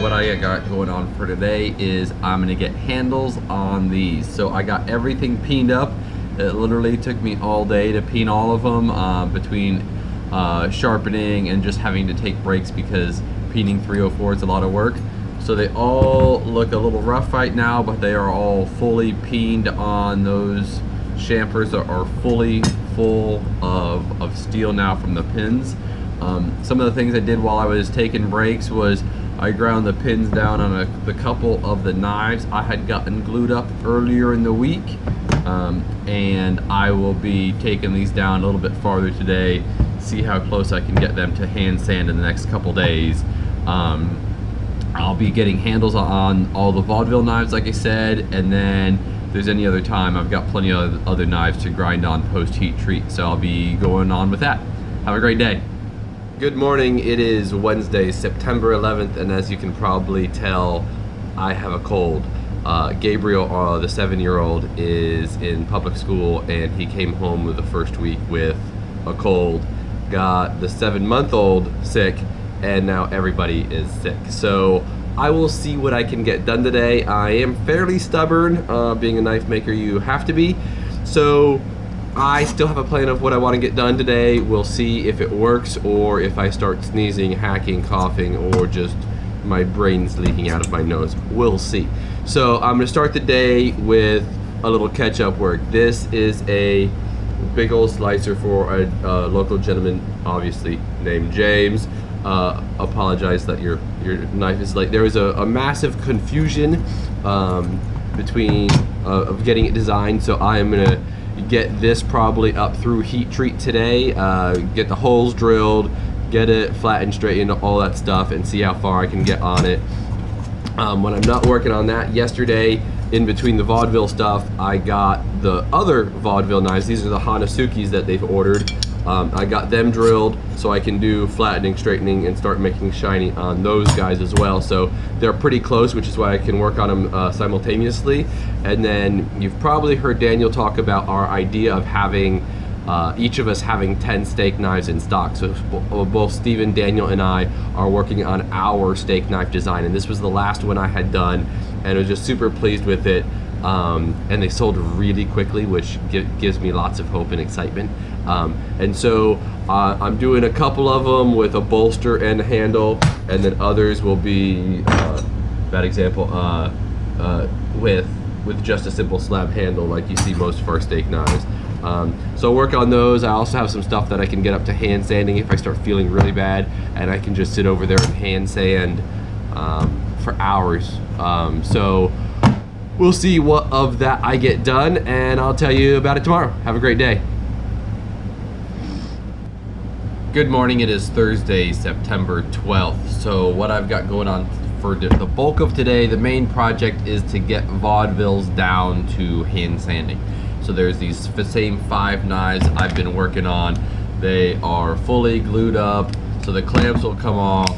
what I got going on for today is I'm gonna get handles on these. So I got everything peened up. It literally took me all day to peen all of them, between sharpening and just having to take breaks because peening 304 is a lot of work. So they all look a little rough right now, but they are all fully peened on. Those chamfers are fully full of steel now from the pins. Some of the things I did while I was taking breaks was I ground the pins down on the couple of the knives I had gotten glued up earlier in the week, and I will be taking these down a little bit farther today, see how close I can get them to hand sand in the next couple days. I'll be getting handles on all the Vaudeville knives, like I said, and then if there's any other time, I've got plenty of other knives to grind on post heat treat, so I'll be going on with that. Have a great day. Good morning. It is Wednesday, September 11th, and as you can probably tell, I have a cold. Gabriel, the 7-year-old, is in public school, and he came home with the first week with a cold. Got the 7-month-old sick, and now everybody is sick. So I will see what I can get done today. I am fairly stubborn. Being a knife maker, you have to be. So I still have a plan of what I want to get done today. We'll see if it works or if I start sneezing, hacking, coughing, or just my brain's leaking out of my nose. We'll see. So I'm gonna start the day with a little catch-up work. This is a big old slicer for a local gentleman, obviously named James. Apologize that your knife is late. There was a massive confusion between of getting it designed, so I am gonna get this probably up through heat treat today, get the holes drilled, get it flattened, straightened, all that stuff, and see how far I can get on it. When I'm not working on that, yesterday, in between the Vaudeville stuff, I got the other Vaudeville knives. These are the Hanasukis that they've ordered. I got them drilled so I can do flattening, straightening, and start making shiny on those guys as well. So they're pretty close, which is why I can work on them simultaneously. And then you've probably heard Daniel talk about our idea of having each of us having 10 steak knives in stock. So both Steven, Daniel, and I are working on our steak knife design, and this was the last one I had done, and I was just super pleased with it. And they sold really quickly, which gives me lots of hope and excitement. And so I'm doing a couple of them with a bolster and a handle, and then others will be, bad example, with just a simple slab handle like you see most of our steak knives. So I'll work on those. I also have some stuff that I can get up to hand sanding if I start feeling really bad, and I can just sit over there and hand sand for hours. So we'll see what of that I get done, and I'll tell you about it tomorrow. Have a great day. Good morning. It is Thursday, September 12th. So what I've got going on for the bulk of today, the main project is to get Vaudevilles down to hand sanding. So there's these same 5 knives I've been working on. They are fully glued up, so the clamps will come off,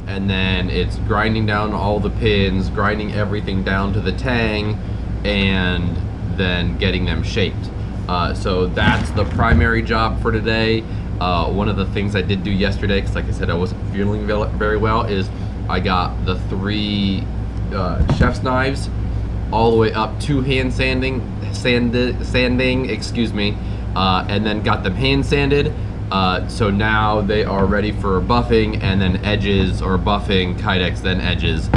and then it's grinding down all the pins, grinding everything down to the tang, and then getting them shaped. So that's the primary job for today. One of the things I did do yesterday, because like I said, I wasn't feeling very well, is I got the 3 chef's knives all the way up to hand sanding, excuse me, and then got them hand sanded. So now they are ready for buffing, and then edges, or buffing, kydex, then edges.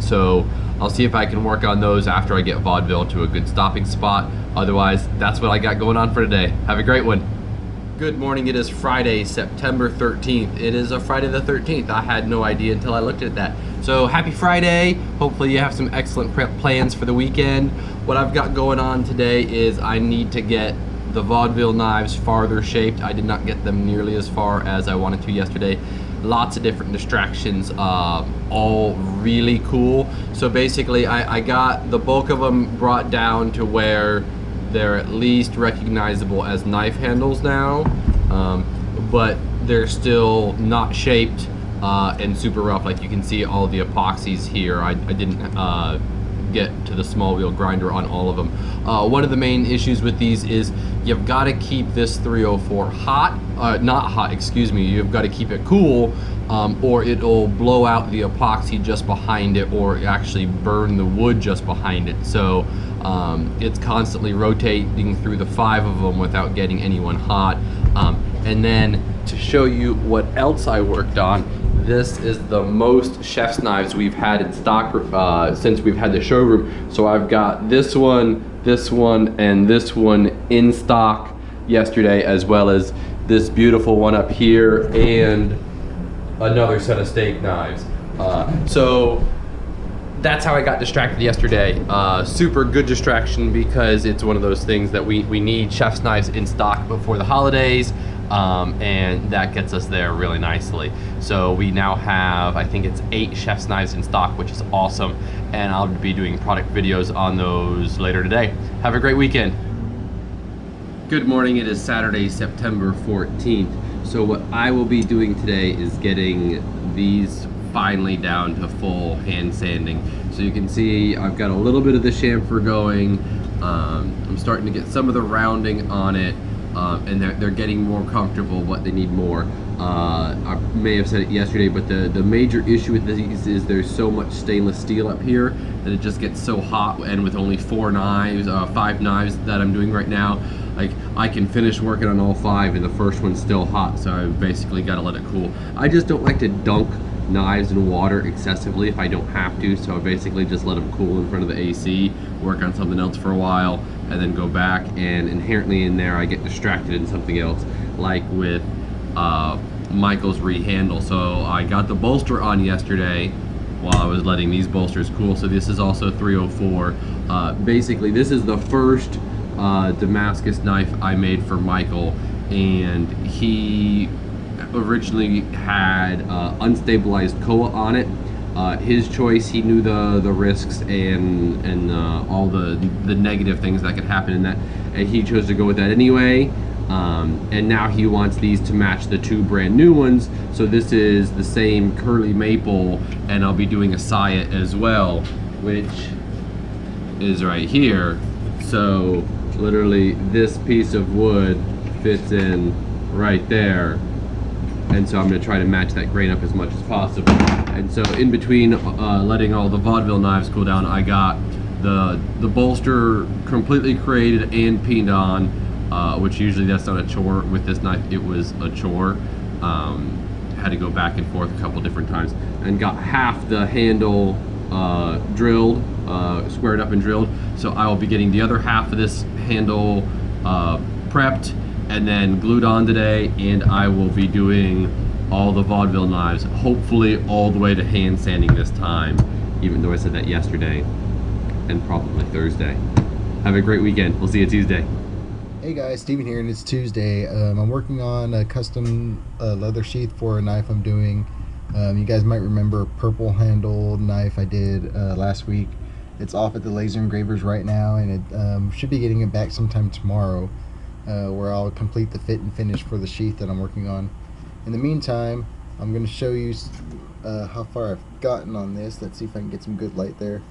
So I'll see if I can work on those after I get Vaudeville to a good stopping spot. Otherwise, that's what I got going on for today. Have a great one. Good morning. It is Friday, September 13th. It is a Friday the 13th. I had no idea until I looked at that. So happy Friday. Hopefully you have some excellent plans for the weekend. What I've got going on today is I need to get the Vaudeville knives farther shaped. I did not get them nearly as far as I wanted to yesterday. Lots of different distractions, all really cool. So basically I got the bulk of them brought down to where they're at least recognizable as knife handles now, but they're still not shaped and super rough. Like you can see all the epoxies here. I didn't get to the small wheel grinder on all of them. One of the main issues with these is you've got to keep this 304 hot, not hot, excuse me, you've got to keep it cool, or it'll blow out the epoxy just behind it, or actually burn the wood just behind it. So it's constantly rotating through the 5 of them without getting anyone hot. And then to show you what else I worked on, this is the most chef's knives we've had in stock since we've had the showroom. So I've got this one, and this one in stock yesterday, as well as this beautiful one up here and another set of steak knives. So that's how I got distracted yesterday. Super good distraction, because it's one of those things that we need chef's knives in stock before the holidays. And that gets us there really nicely. So we now have, I think it's 8 chef's knives in stock, which is awesome. And I'll be doing product videos on those later today. Have a great weekend. Good morning, it is Saturday, September 14th. So what I will be doing today is getting these finally down to full hand sanding. So you can see I've got a little bit of the chamfer going. I'm starting to get some of the rounding on it. And they're getting more comfortable, but they need more. I may have said it yesterday, but the major issue with these is there's so much stainless steel up here that it just gets so hot, and with only 4 knives, 5 knives that I'm doing right now, like I can finish working on all 5 and the first one's still hot, so I basically got to let it cool. I just don't like to dunk knives in water excessively if I don't have to, so I basically just let them cool in front of the AC, work on something else for a while, and then go back. And inherently in there I get distracted in something else, like with Michael's rehandle. So I got the bolster on yesterday while I was letting these bolsters cool. So this is also 304. Basically this is the first Damascus knife I made for Michael, and he originally had unstabilized koa on it. His choice, he knew the risks and all the negative things that could happen in that, and he chose to go with that anyway. And now he wants these to match the 2 brand new ones. So this is the same curly maple, and I'll be doing a Syatt as well, which is right here. So literally this piece of wood fits in right there. And so I'm going to try to match that grain up as much as possible. And so in between letting all the Vaudeville knives cool down, I got the bolster completely created and peened on, which usually that's not a chore. With this knife it was a chore. Had to go back and forth a couple different times, and got half the handle drilled, squared up and drilled. So I will be getting the other half of this handle prepped and then glued on today, and I will be doing all the Vaudeville knives, hopefully all the way to hand sanding this time, even though I said that yesterday and probably Thursday. Have a great weekend. We'll see you Tuesday. Hey guys, Steven here, and it's Tuesday. I'm working on a custom leather sheath for a knife I'm doing. You guys might remember a purple handle knife I did last week. It's off at the laser engravers right now, and it should be getting it back sometime tomorrow, where I'll complete the fit and finish for the sheath that I'm working on. In the meantime, I'm going to show you how far I've gotten on this. Let's see if I can get some good light there.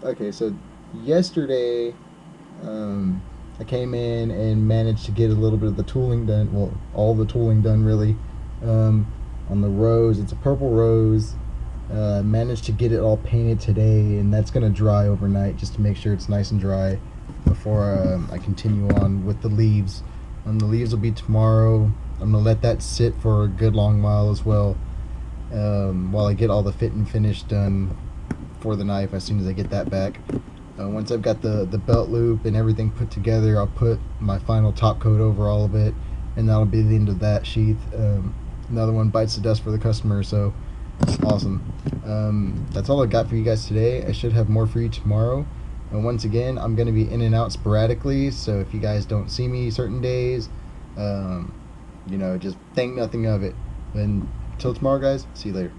Okay, so yesterday I came in and managed to get a little bit of the tooling done, well, all the tooling done really, on the rose. It's a purple rose. Managed to get it all painted today, and that's going to dry overnight just to make sure it's nice and dry before I continue on with the leaves. The leaves will be tomorrow. I'm going to let that sit for a good long while as well, while I get all the fit and finish done for the knife as soon as I get that back. Once I've got the belt loop and everything put together, I'll put my final top coat over all of it, and that'll be the end of that sheath. Another one bites the dust for the customer, so awesome. That's all I got for you guys today. I should have more for you tomorrow. And once again, I'm going to be in and out sporadically, so if you guys don't see me certain days, you know, just think nothing of it. And until tomorrow, guys, see you later.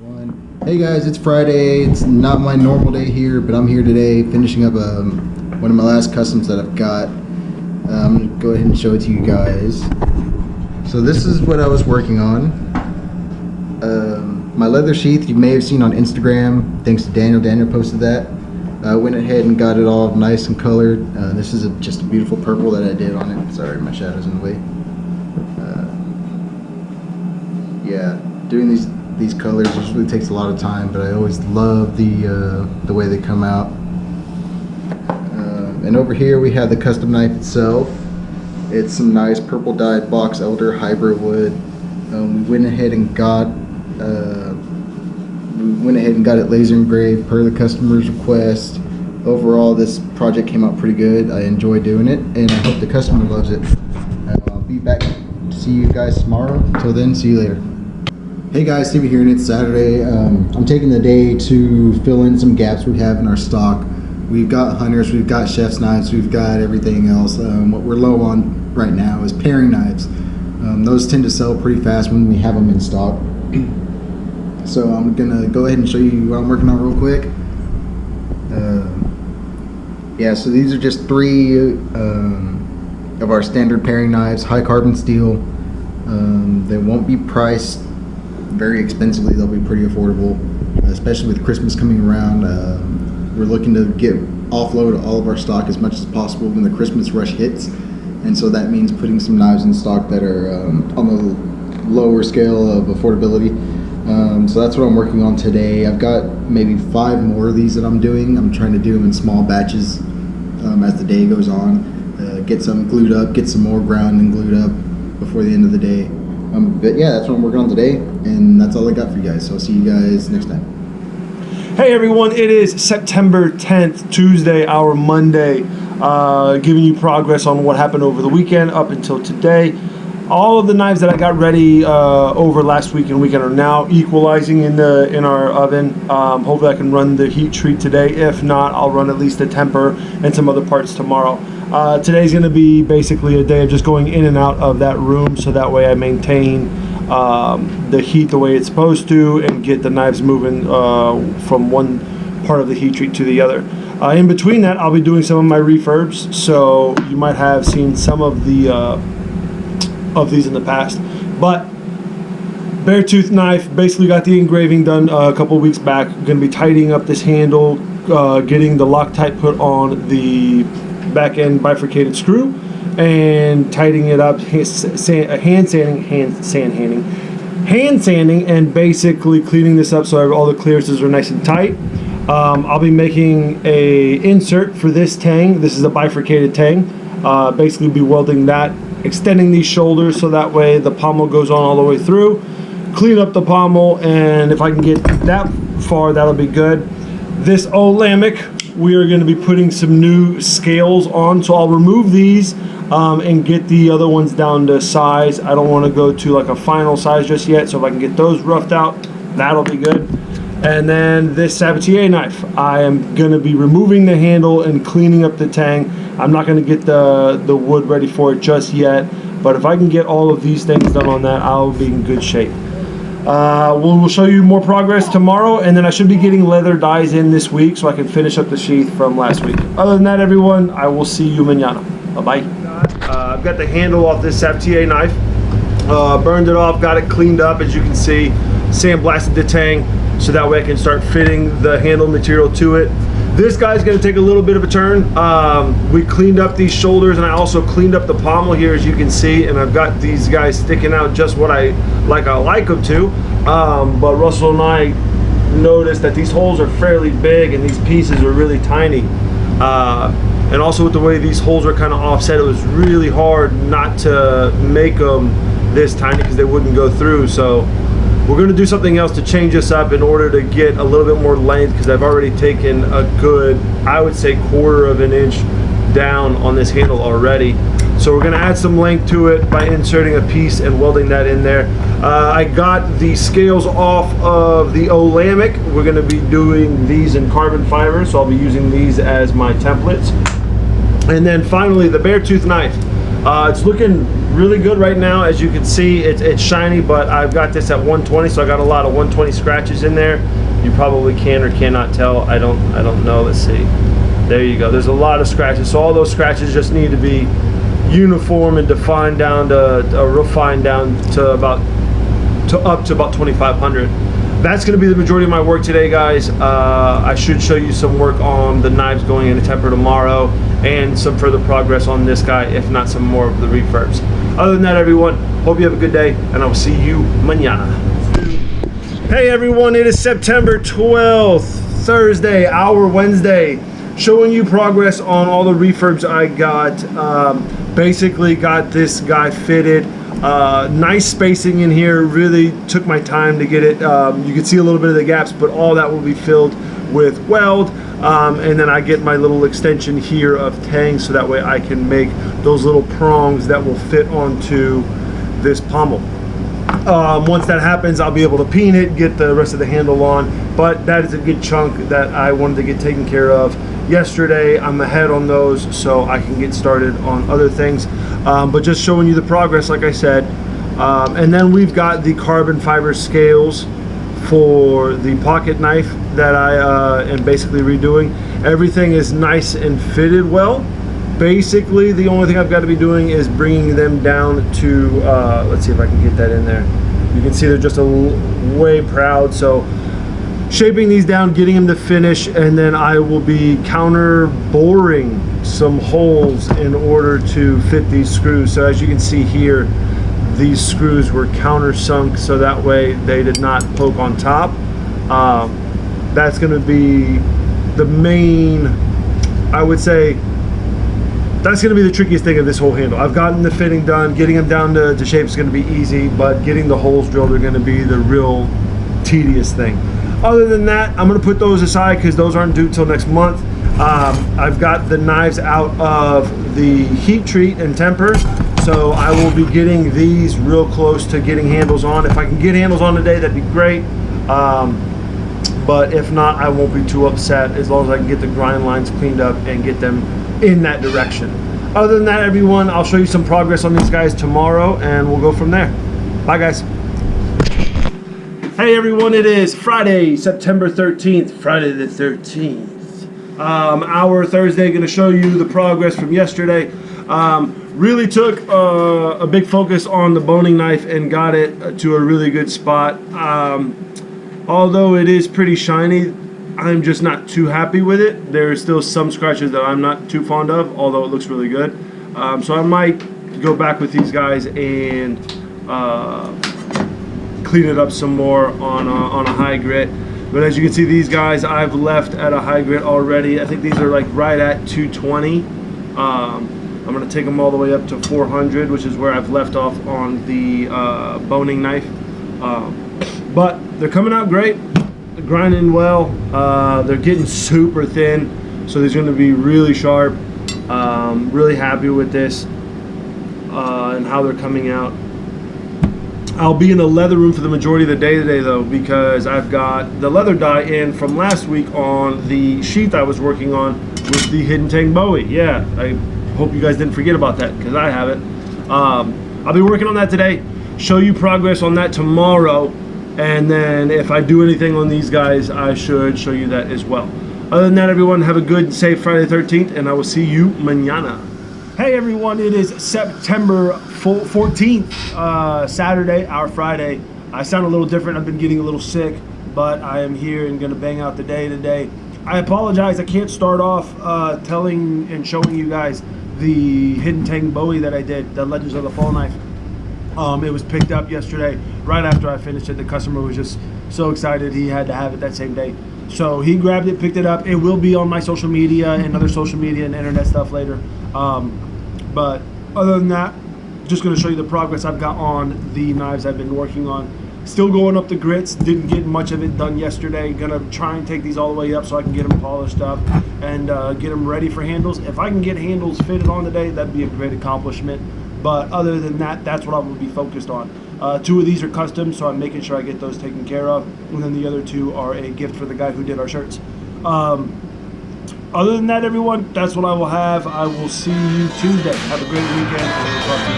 Hey guys, it's Friday. It's not my normal day here, but I'm here today finishing up one of my last customs that I've got. I'm going to go ahead and show it to you guys. So this is what I was working on. my leather sheath you may have seen on Instagram, thanks to Daniel. Daniel posted that. I went ahead and got it all nice and colored. This is just a beautiful purple that I did on it. Sorry, my shadow's in the way. Yeah, doing these colors usually takes a lot of time, but I always love the way they come out. And over here we have the custom knife itself. It's some nice purple dyed box elder hybrid wood. We went ahead and got it laser engraved per the customer's request. Overall, this project came out pretty good. I enjoy doing it, and I hope the customer loves it. I'll be back to see you guys tomorrow. Until then, see you later. Hey guys, Stevie here, and it's Saturday. I'm taking the day to fill in some gaps we have in our stock. We've got hunters, we've got chef's knives, we've got everything else. What we're low on right now is paring knives. Those tend to sell pretty fast when we have them in stock. So I'm gonna go ahead and show you what I'm working on real quick. Yeah, so these are just 3 of our standard paring knives, high carbon steel. They won't be priced very expensively. They'll be pretty affordable, especially with Christmas coming around. We're looking to offload all of our stock as much as possible when the Christmas rush hits, and so that means putting some knives in stock that are on the lower scale of affordability. So that's what I'm working on today. I've got maybe 5 more of these that I'm doing. I'm trying to do them in small batches as the day goes on. Get some glued up, get some more ground and glued up before the end of the day. But yeah, that's what I'm working on today, and that's all I got for you guys. So I'll see you guys next time. Hey everyone, it is September 10th, Tuesday, our Monday, giving you progress on what happened over the weekend up until today. All of the knives that I got ready over last week and weekend are now equalizing in our oven. Hopefully I can run the heat treat today. If not, I'll run at least the temper and some other parts tomorrow. Today's going to be basically a day of just going in and out of that room, so that way I maintain the heat the way it's supposed to and get the knives moving from one part of the heat treat to the other. In between that, I'll be doing some of my refurbs, so you might have seen some of these in the past. But bare tooth knife, basically got the engraving done a couple weeks back. Going to be tidying up this handle, getting the Loctite put on the back end bifurcated screw, and tightening it up, hand sanding, and basically cleaning this up so all the clearances are nice and tight. I'll be making a insert for this tang. This is a bifurcated tang. Basically be welding that, extending these shoulders so that way the pommel goes on all the way through. Clean up the pommel, and if I can get that far, that'll be good. This Olamic, we are going to be putting some new scales on, so I'll remove these and get the other ones down to size. I don't want to go to like a final size just yet, so if I can get those roughed out, that'll be good. And then this Sabatier knife, I am going to be removing the handle and cleaning up the tang. I'm not going to get the wood ready for it just yet, but if I can get all of these things done on that, I'll be in good shape. We'll show you more progress tomorrow, and then I should be getting leather dyes in this week so I can finish up the sheath from last week. Other than that, everyone, I will see you mañana. Bye-bye. I've got the handle off this Sabatier knife. Burned it off, got it cleaned up, as you can see. Sandblasted the tang so that way I can start fitting the handle material to it. This guy's going to take a little bit of a turn. We cleaned up these shoulders, and I also cleaned up the pommel here, as you can see, and I've got these guys sticking out just what I like them to. But Russell and I noticed that these holes are fairly big and these pieces are really tiny. And also with the way these holes are kind of offset, it was really hard not to make them this tiny because they wouldn't go through. So we're going to do something else to change this up in order to get a little bit more length, because I've already taken a good, I would say, 1/4 of an inch down on this handle already. So we're going to add some length to it by inserting a piece and welding that in there. I got the scales off of the Olamic. We're going to be doing these in carbon fiber, so I'll be using these as my templates. And then finally, the bare tooth knife. It's looking really good right now. As you can see, it's shiny, but I've got this at 120, so I got a lot of 120 scratches in there. You probably can or cannot tell. I don't know. Let's see. There you go. There's a lot of scratches. So all those scratches just need to be uniform and defined down to refined down to up to about 2,500. That's going to be the majority of my work today, guys. I should show you some work on the knives going into temper tomorrow and some further progress on this guy, if not some more of the refurbs. Other than that, everyone, hope you have a good day, and I will see you mañana. Hey everyone, it is September 12th, Thursday, our Wednesday, showing you progress on all the refurbs I got. Basically got this guy fitted. Nice spacing in here, really took my time to get it. You can see a little bit of the gaps, but all that will be filled with weld. And then I get my little extension here of tang, so that way I can make those little prongs that will fit onto this pommel. Once that happens, I'll be able to peen it, get the rest of the handle on, but that is a good chunk that I wanted to get taken care of yesterday. I'm ahead on those, so I can get started on other things, but just showing you the progress, like I said. And then we've got the carbon fiber scales for the pocket knife that I am basically redoing. Everything is nice and fitted well. Basically, the only thing I've got to be doing is bringing them down to, let's see if I can get that in there. You can see they're just way proud. So shaping these down, getting them to finish, and then I will be counter boring some holes in order to fit these screws. So as you can see here, these screws were countersunk, so that way they did not poke on top. That's going to be the main, I would say, that's going to be the trickiest thing of this whole handle. I've gotten the fitting done. Getting them down to shape is going to be easy, but getting the holes drilled are going to be the real tedious thing. Other than that, I'm going to put those aside because those aren't due till next month. I've got the knives out of the heat treat and temper, so I will be getting these real close to getting handles on. If I can get handles on today, that'd be great. But if not, I won't be too upset as long as I can get the grind lines cleaned up and get them in that direction. Other than that, everyone, I'll show you some progress on these guys tomorrow, and we'll go from there. Bye, guys. Hey, everyone, it is Friday, September 13th, Friday the 13th. Our Thursday, going to show you the progress from yesterday. Really took a big focus on the boning knife and got it to a really good spot. Although it is pretty shiny, I'm just not too happy with it. There's still some scratches that I'm not too fond of, although it looks really good. So I might go back with these guys and clean it up some more on a high grit. But as you can see, these guys I've left at a high grit already. I think these are like right at 220. I'm going to take them all the way up to 400, which is where I've left off on the boning knife. But they're coming out great. They're grinding well. They're getting super thin, so these are going to be really sharp. Really happy with this and how they're coming out. I'll be in the leather room for the majority of the day today, though, because I've got the leather dye in from last week on the sheath I was working on with the Hidden Tang Bowie. Yeah, I hope you guys didn't forget about that, because I haven't. I'll be working on that today. Show you progress on that tomorrow. And then if I do anything on these guys, I should show you that as well. Other than that, everyone, have a good and safe Friday the 13th, and I will see you mañana. Hey, everyone, it is September 14th, Saturday, our Friday. I sound a little different. I've been getting a little sick, but I am here and going to bang out the day today. I apologize. I can't start off telling and showing you guys the Hidden Tang Bowie that I did, the Legends of the Fall Knife. It was picked up yesterday, right after I finished it. The customer was just so excited he had to have it that same day. So he grabbed it, picked it up. It will be on my social media and other social media and internet stuff later. But other than that, just going to show you the progress I've got on the knives I've been working on. Still going up the grits. Didn't get much of it done yesterday. Gonna try and take these all the way up so I can get them polished up and get them ready for handles. If I can get handles fitted on today, that'd be a great accomplishment. But other than that, that's what I will be focused on. 2 of these are custom, so I'm making sure I get those taken care of. And then the other 2 are a gift for the guy who did our shirts. Other than that, everyone, that's what I will have. I will see you Tuesday. Have a great weekend. And we'll talk to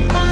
you. Bye.